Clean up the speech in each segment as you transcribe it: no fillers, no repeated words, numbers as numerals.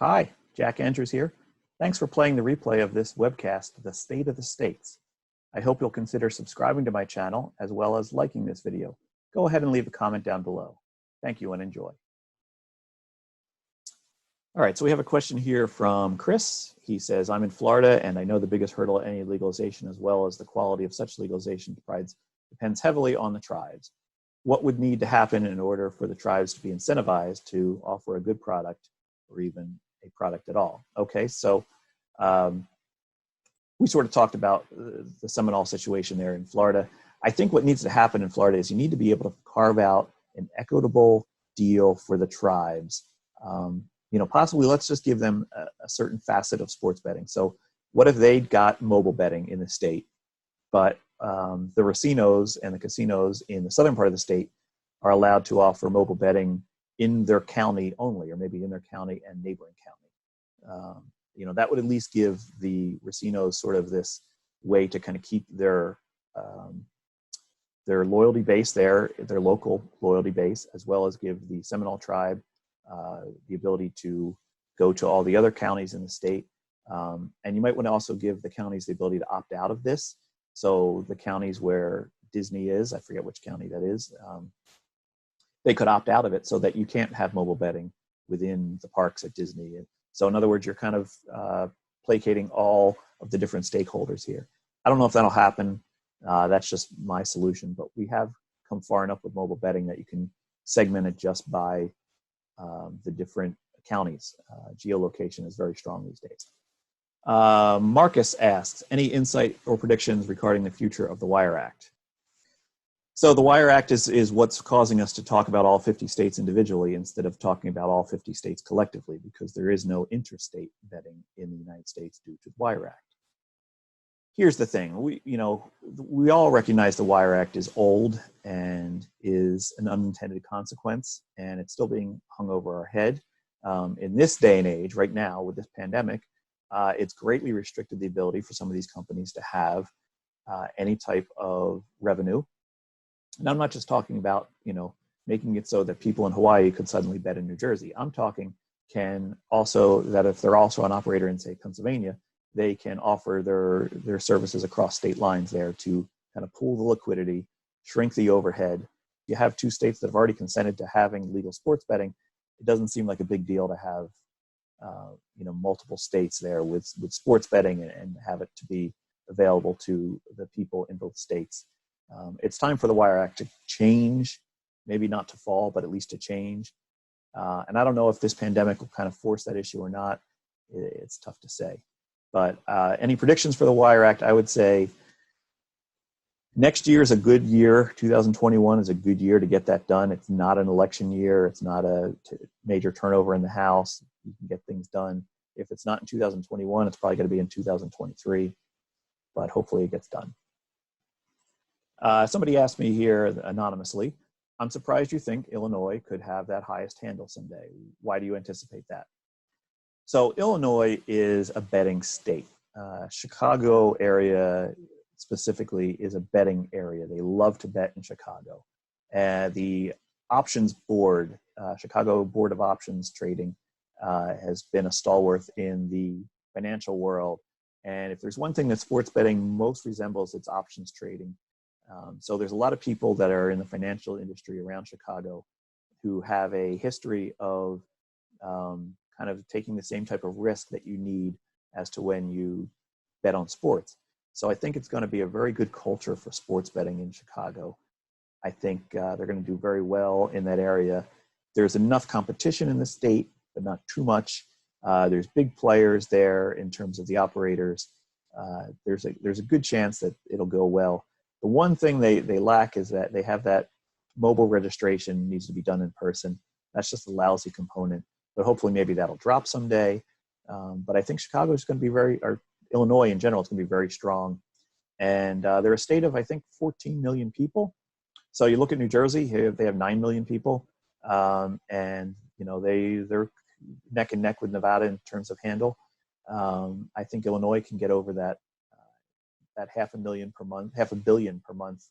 Hi, Jack Andrews here. Thanks for playing the replay of this webcast, The State of the States. I hope you'll consider subscribing to my channel as well as liking this video. Go ahead and leave a comment down below. Thank you and enjoy. All right, so we have a question here from Chris. He says, I'm in Florida and I know the biggest hurdle to any legalization as well as the quality of such legalization depends heavily on the tribes. What would need to happen in order for the tribes to be incentivized to offer a good product or even a product at all? Okay, so we sort of talked about the Seminole situation there in Florida. I think what needs to happen in Florida is you need to be able to carve out an equitable deal for the tribes. Possibly let's just give them a certain facet of sports betting. So what if they got mobile betting in the state, but the racinos and the casinos in the southern part of the state are allowed to offer mobile betting in their county only, or maybe in their county and neighboring county. That would at least give the racinos sort of this way to kind of keep their loyalty base there, their local loyalty base, as well as give the Seminole tribe the ability to go to all the other counties in the state. And you might want to also give the counties the ability to opt out of this. So the counties where Disney is, I forget which county that is, they could opt out of it so that you can't have mobile betting within the parks at Disney. So in other words, you're kind of placating all of the different stakeholders here. I don't know if that'll happen. That's just my solution, but we have come far enough with mobile betting that you can segment it just by the different counties. Geolocation is very strong these days. Marcus asks, any insight or predictions regarding the future of the Wire Act? So the Wire Act is what's causing us to talk about all 50 states individually instead of talking about all 50 states collectively, because there is no interstate betting in the United States due to the Wire Act. Here's the thing, we all recognize the Wire Act is old and is an unintended consequence, and it's still being hung over our head. In this day and age, right now, with this pandemic, it's greatly restricted the ability for some of these companies to have any type of revenue. And I'm not just talking about, making it so that people in Hawaii could suddenly bet in New Jersey. I'm talking that if they're also an operator in, say, Pennsylvania, they can offer their services across state lines there to kind of pool the liquidity, shrink the overhead. You have two states that have already consented to having legal sports betting. It doesn't seem like a big deal to have multiple states there with sports betting and have it to be available to the people in both states. It's time for the Wire Act to change, maybe not to fall, but at least to change. And I don't know if this pandemic will kind of force that issue or not. It's tough to say. But any predictions for the Wire Act? I would say next year is a good year. 2021 is a good year to get that done. It's not an election year. It's not a major turnover in the House. You can get things done. If it's not in 2021, it's probably going to be in 2023. But hopefully it gets done. Somebody asked me here anonymously, I'm surprised you think Illinois could have that highest handle someday. Why do you anticipate that? So Illinois is a betting state. Chicago area specifically is a betting area. They love to bet in Chicago. The options board, Chicago Board of Options Trading, has been a stalwart in the financial world. And if there's one thing that sports betting most resembles, it's options trading. So there's a lot of people that are in the financial industry around Chicago who have a history of kind of taking the same type of risk that you need as to when you bet on sports. So I think it's going to be a very good culture for sports betting in Chicago. I think they're going to do very well in that area. There's enough competition in the state, but not too much. There's big players there in terms of the operators. There's a good chance that it'll go well. The one thing they lack is that they have that mobile registration needs to be done in person. That's just a lousy component. But hopefully maybe that'll drop someday. But I think Chicago is going to be or Illinois in general is going to be very strong. And they're a state of, I think, 14 million people. So you look at New Jersey, they have 9 million people. And, they're neck and neck with Nevada in terms of handle. I think Illinois can get over that half a billion per month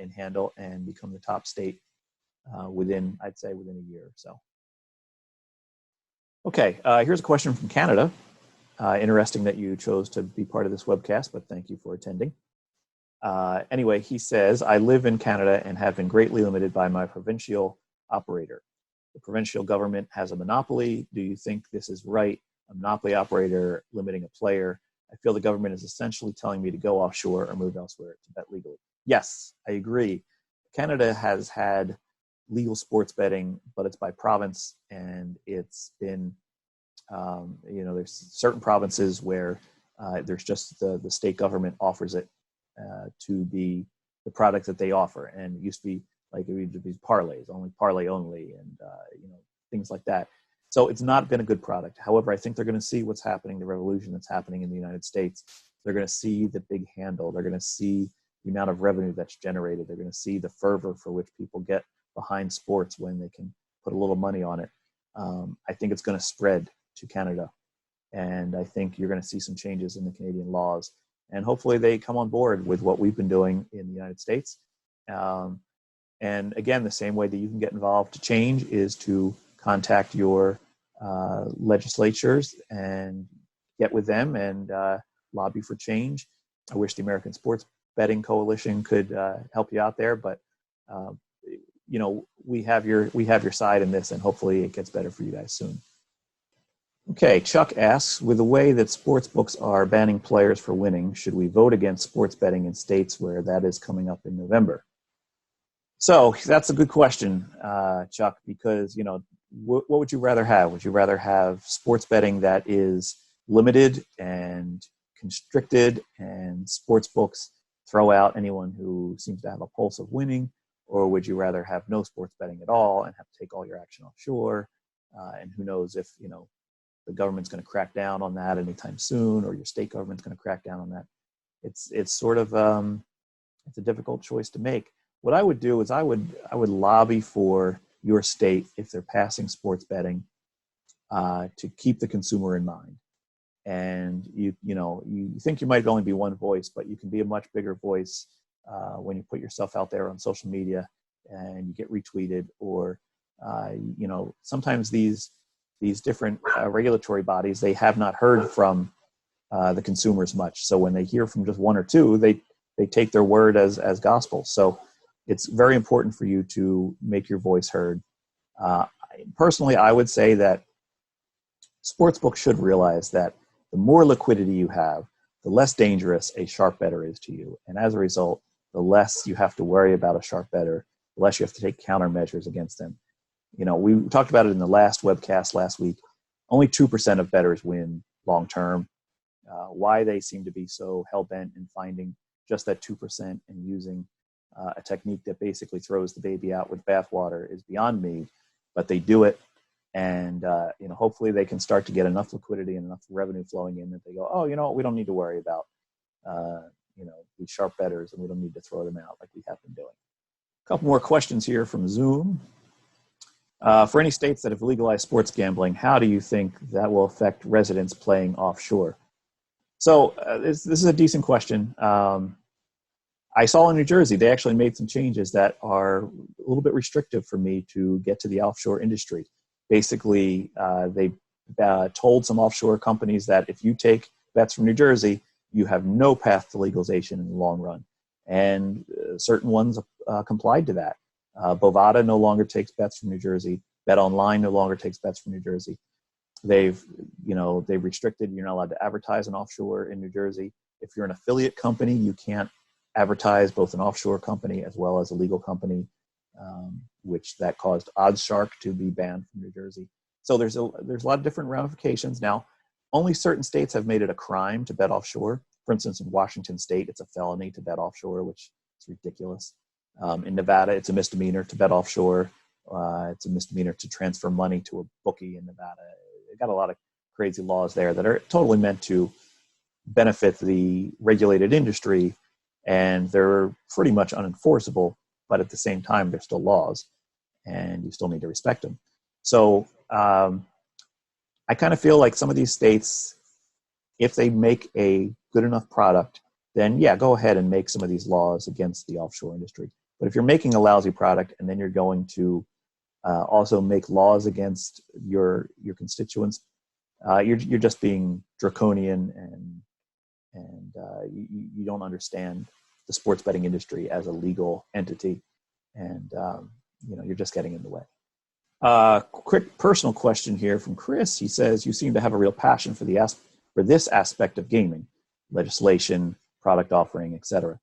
in handle and become the top state within a year or so. Okay, here's a question from Canada. Interesting that you chose to be part of this webcast, but thank you for attending. Anyway, he says, I live in Canada and have been greatly limited by my provincial operator. The provincial government has a monopoly. Do you think this is right? A monopoly operator limiting a player. I feel the government is essentially telling me to go offshore or move elsewhere to bet legally. Yes, I agree. Canada has had legal sports betting, but it's by province, and it's been, there's certain provinces where there's just the state government offers it to be the product that they offer, and it used to be like it would be parlays, only parlay only, and things like that. So it's not been a good product. However, I think they're going to see what's happening, the revolution that's happening in the United States. They're going to see the big handle. They're going to see the amount of revenue that's generated. They're going to see the fervor for which people get behind sports when they can put a little money on it. I think it's going to spread to Canada. And I think you're going to see some changes in the Canadian laws. And hopefully they come on board with what we've been doing in the United States. And again, the same way that you can get involved to change is to contact your legislatures and get with them and lobby for change. I wish the American Sports Betting Coalition could help you out there, but we have your side in this, and hopefully it gets better for you guys soon. Okay, Chuck asks, with the way that sports books are banning players for winning, should we vote against sports betting in states where that is coming up in November? So that's a good question, Chuck, because, what would you rather have? Would you rather have sports betting that is limited and constricted and sports books throw out anyone who seems to have a pulse of winning? Or would you rather have no sports betting at all and have to take all your action offshore? And who knows if, the government's going to crack down on that anytime soon, or your state government's going to crack down on that. It's sort of, it's a difficult choice to make. What I would do is I would lobby for your state, if they're passing sports betting, to keep the consumer in mind. And you think you might only be one voice, but you can be a much bigger voice when you put yourself out there on social media and you get retweeted, or sometimes these different regulatory bodies, they have not heard from the consumers much. So when they hear from just one or two, they take their word as gospel. So it's very important for you to make your voice heard. Personally, I would say that sportsbooks should realize that the more liquidity you have, the less dangerous a sharp bettor is to you. And as a result, the less you have to worry about a sharp bettor, the less you have to take countermeasures against them. We talked about it in the last webcast last week. Only 2% of bettors win long term. Why they seem to be so hell-bent in finding just that 2% and using a technique that basically throws the baby out with bathwater is beyond me, but they do it. And, hopefully they can start to get enough liquidity and enough revenue flowing in that they go, we don't need to worry about, these sharp bettors, and we don't need to throw them out like we have been doing. A couple more questions here from Zoom. For any states that have legalized sports gambling, how do you think that will affect residents playing offshore? So this is a decent question. I saw in New Jersey, they actually made some changes that are a little bit restrictive for me to get to the offshore industry. Basically, they told some offshore companies that if you take bets from New Jersey, you have no path to legalization in the long run. And certain ones complied to that. Bovada no longer takes bets from New Jersey. BetOnline no longer takes bets from New Jersey. They've restricted, you're not allowed to advertise an offshore in New Jersey. If you're an affiliate company, you can't advertise both an offshore company as well as a legal company, which that caused OddsShark to be banned from New Jersey. So there's a lot of different ramifications. Now, only certain states have made it a crime to bet offshore. For instance, in Washington State, it's a felony to bet offshore, which is ridiculous. In Nevada, it's a misdemeanor to bet offshore. It's a misdemeanor to transfer money to a bookie in Nevada. They've got a lot of crazy laws there that are totally meant to benefit the regulated industry, and they're pretty much unenforceable, but at the same time, they're still laws, and you still need to respect them. So I kind of feel like some of these states, if they make a good enough product, then yeah, go ahead and make some of these laws against the offshore industry. But if you're making a lousy product and then you're going to also make laws against your constituents, you're just being draconian, and you don't understand the sports betting industry as a legal entity, and you're just getting in the way. Quick personal question here from Chris. He says, you seem to have a real passion for this aspect of gaming, legislation, product offering, etc.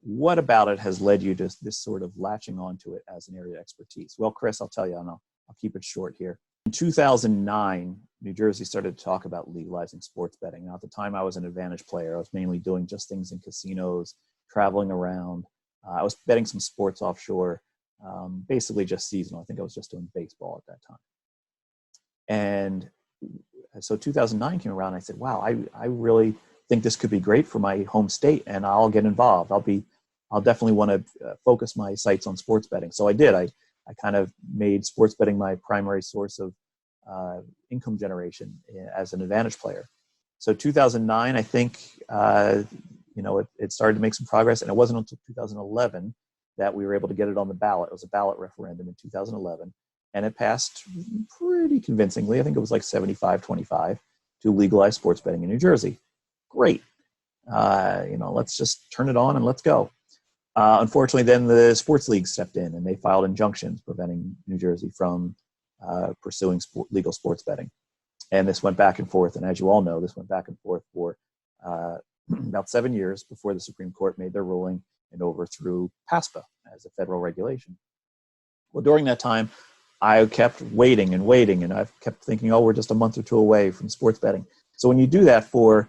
What about it has led you to this sort of latching onto it as an area of expertise? Well, Chris, I'll tell you, and I'll keep it short here. In 2009, New Jersey started to talk about legalizing sports betting. Now, at the time, I was an advantage player. I was mainly doing just things in casinos, traveling around. I was betting some sports offshore, basically just seasonal. I think I was just doing baseball at that time. And so 2009 came around, and I said, wow, I really think this could be great for my home state, and I'll get involved. I'll definitely want to focus my sights on sports betting. So I did. I kind of made sports betting my primary source of income generation as an advantage player. So 2009, I think, it started to make some progress, and it wasn't until 2011 that we were able to get it on the ballot. It was a ballot referendum in 2011, and it passed pretty convincingly. I think it was like 75-25 to legalize sports betting in New Jersey. Great. Let's just turn it on and let's go. Unfortunately, then the sports league stepped in, and they filed injunctions preventing New Jersey from pursuing legal sports betting. And this went back and forth. And as you all know, this went back and forth for about 7 years before the Supreme Court made their ruling and overthrew PASPA as a federal regulation. Well, during that time, I kept waiting, and I've kept thinking, we're just a month or two away from sports betting. So when you do that for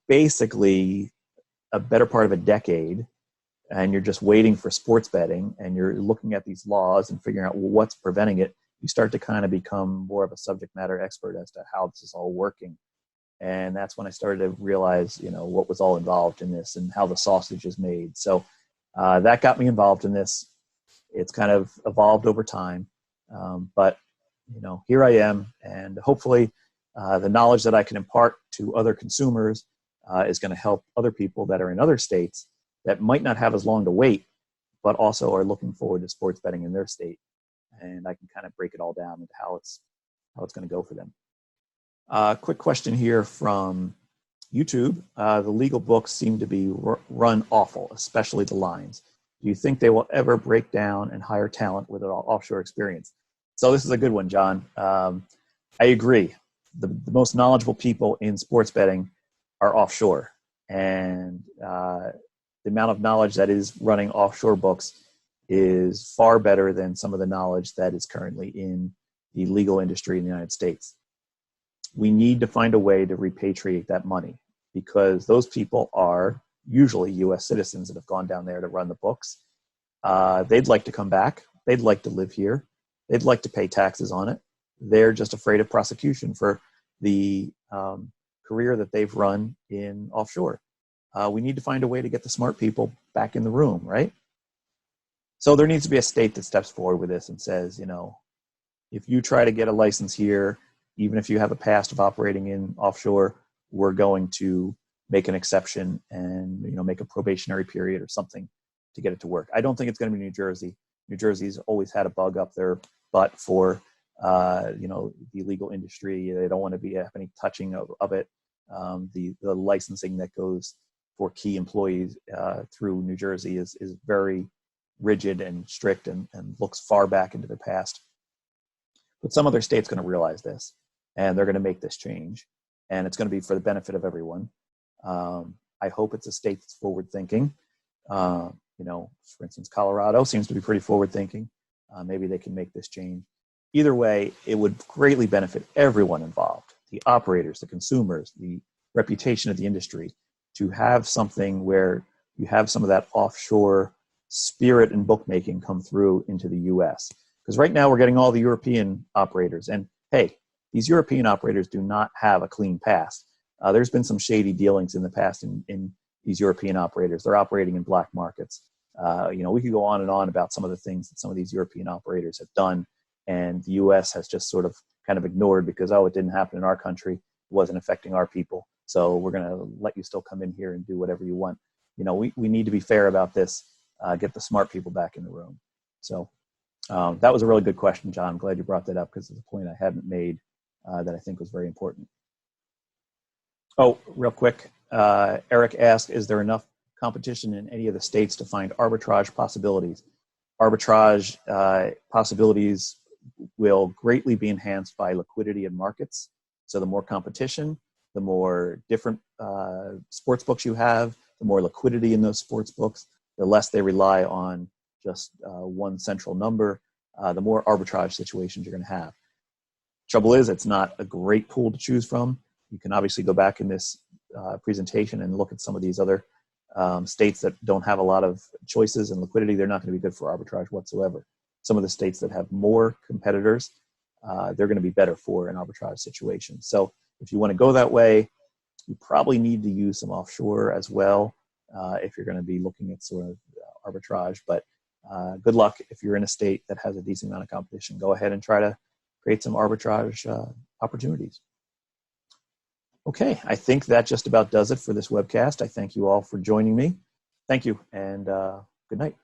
basically a better part of a decade, and you're just waiting for sports betting, and you're looking at these laws and figuring out what's preventing it, you start to kind of become more of a subject matter expert as to how this is all working. And that's when I started to realize, what was all involved in this and how the sausage is made. So that got me involved in this. It's kind of evolved over time. But here I am, and hopefully the knowledge that I can impart to other consumers is going to help other people that are in other states that might not have as long to wait, but also are looking forward to sports betting in their state. And I can kind of break it all down into how it's going to go for them. Quick question here from YouTube. The legal books seem to be run awful, especially the lines. Do you think they will ever break down and hire talent with an offshore experience? So this is a good one, John. I agree. The most knowledgeable people in sports betting are offshore. And the amount of knowledge that is running offshore books is far better than some of the knowledge that is currently in the legal industry in the United States. We need to find a way to repatriate that money, because those people are usually U.S. citizens that have gone down there to run the books. They'd like to come back. They'd like to live here. They'd like to pay taxes on it. They're just afraid of prosecution for the career that they've run in offshore. We need to find a way to get the smart people back in the room, right? So there needs to be a state that steps forward with this and says, if you try to get a license here, even if you have a past of operating in offshore, we're going to make an exception and make a probationary period or something to get it to work. I don't think it's going to be New Jersey. New Jersey's always had a bug up their butt for the legal industry. They don't want to have any touching of it. The licensing that goes for key employees through New Jersey is very rigid and strict and looks far back into the past. But some other state's going to realize this, and they're going to make this change, and it's going to be for the benefit of everyone. I hope it's a state that's forward-thinking. For instance, Colorado seems to be pretty forward-thinking. Maybe they can make this change. Either way, it would greatly benefit everyone involved, the operators, the consumers, the reputation of the industry, to have something where you have some of that offshore spirit and bookmaking come through into the U.S. Because right now we're getting all the European operators. And hey, these European operators do not have a clean past. There's been some shady dealings in the past in these European operators. They're operating in black markets. We could go on and on about some of the things that some of these European operators have done, and the U.S. has just sort of kind of ignored because, it didn't happen in our country. It wasn't affecting our people. So we're going to let you still come in here and do whatever you want. We need to be fair about this, get the smart people back in the room. So That was a really good question, John. I'm glad you brought that up because it's a point I hadn't made that I think was very important. Oh, real quick, Eric asked, is there enough competition in any of the states to find arbitrage possibilities? Arbitrage possibilities will greatly be enhanced by liquidity in markets. So the more competition, the more different sports books you have, the more liquidity in those sports books, the less they rely on just one central number, the more arbitrage situations you're going to have. Trouble is, it's not a great pool to choose from. You can obviously go back in this presentation and look at some of these other states that don't have a lot of choices and liquidity. They're not going to be good for arbitrage whatsoever. Some of the states that have more competitors, they're going to be better for an arbitrage situation. So if you want to go that way, you probably need to use some offshore as well if you're going to be looking at sort of arbitrage. But good luck if you're in a state that has a decent amount of competition. Go ahead and try to create some arbitrage opportunities. Okay, I think that just about does it for this webcast. I thank you all for joining me. Thank you, and good night.